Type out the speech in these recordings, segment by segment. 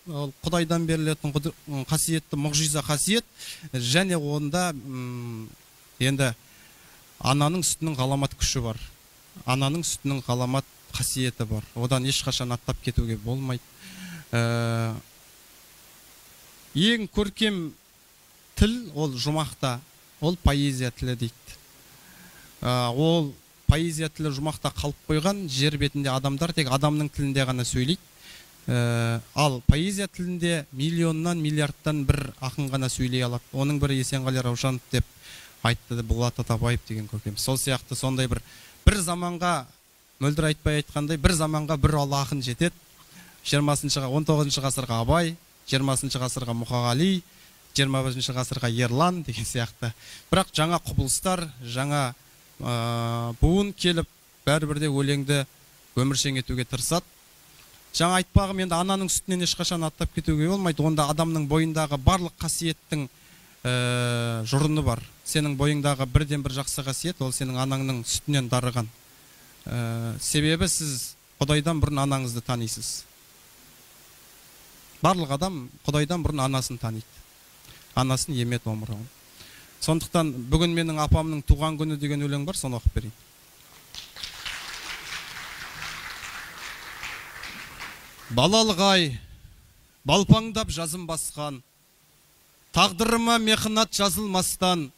ол Құдайдан берілетін қасиетті мұғжиза қасиет, және онда енді ананың сүтінің ғаламат күші бар. Ананың сүтінің ғаламат қасиеті бар. Одан ешқашан аттап кетуге болмайды. Ең көркем тіл ол жұмақта, ол поэзия тілі дейді. Ол поэзия тілі жұмақта қалып қойған, жер бетінде адамдар тек адамның тілінде ғана сөйлейді. Ал поэзия тілінде миллионнан, миллиардтан бір ақын ғана сөйлей алады. Оның бірі Есенғали Раушанов деп айтты Болат Атабаев деген көркем. Сол сияқты сондай бір заманға, мөлдір айтпай айтқандай, бір заманға бір ұлы ақын жетеді. 19 ғасырға Абай, 20 ғасырға Мұқағали, 21 ғасырға Ерлан деген сияқты. Бірақ жаңа құбылыстар, жаңа буын келіп, бәрібірде өлеңді өміршең етуге тырысады. Жаңа айтпағым, енді ананың сүтінен ешқашан аттап кетуге болмайды. Онда адамның бойындағы барлық қасиеттің жұрыны бар. Сенің бойыңдағы бірден бір жақсы қасиет, ол сенің анаңның сүтінен дарыған. Себебі сіз Құдайдан бұрын анаңызды танисыз. Барлық адам Құдайдан бұрын анасын таниды. Анасын емет омырауын. Сондықтан бүгін менің апамның туған күні деген өлең бар, соны оқып берейін. Балалық ай, балпаңдап жазым басқан, тағдырыма мехнат жазылмастан,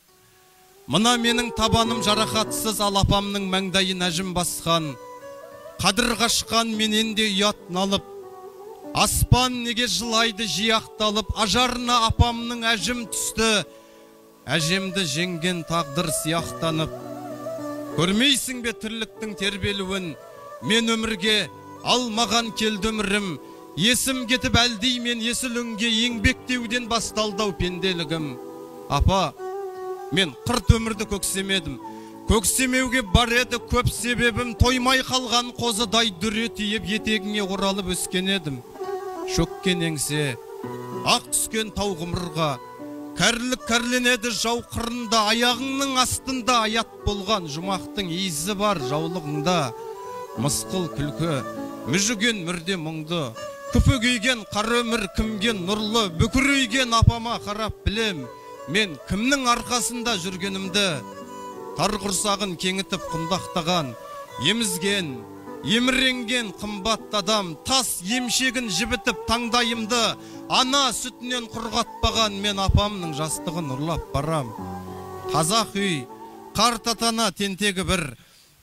мына менің табаным жарақатсыз, ал апамның маңдайын әжім басқан, қадір қашқан менен де ұят налып, аспан неге жылайды жияқталып, ажарына апамның әжім түсті, әжемді жеңген тағдыр сияқтанып. Көрмейсің бе тірліктің тербелуін, мен өмірге алмаған келді өмірім, есім кетіп әлдей мен есіліңге, еңбектеуден басталдау пенделігім. Апа, мен қырт өмірді көксемедім, көксемеуге бар еді көп себебім, тоймай қалған қозыдай дүре тиіп етегіңе оралып өскен едім. Шөккен еңсе, ақ түскен тау ғұмырға, кәрілік кәрленеді жау қырында, аяғыңның астында аят болған жұмақтың иісі бар жаулығыңда. Мысқыл күлкі, мүжіген мүрде мұңды, күпігейген қара өмір кімген нұрлы, бүкірейген апама қарап білем, мен кімнің арқасында жүргенімді. Тар құрсағын кеңітіп құндақтаған, емізген, еміренген қымбат адам, тас емшегін жібітіп таңдайымды, ана сүтінен құрғатпаған мен апамның жастығын ұрлап барам. Қазақ үй, қарт атана тентегі бір,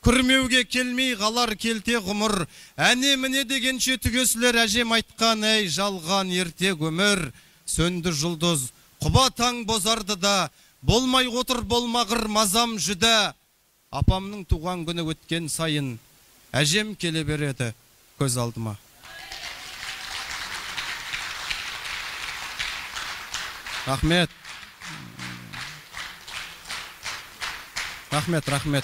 күрмеуге келмей қалар келте ғұмыр, әне міне дегенше түгесілер әжем айтқан, әй жалған ерте өмір. Сөнді жұлдыз, құба таң бозарды да, болмай отыр болмағыр мазам жүдә. Апамның туған күні өткен сайын, әжем келе береді көз алдыма. Рахмет. Рахмет, рахмет.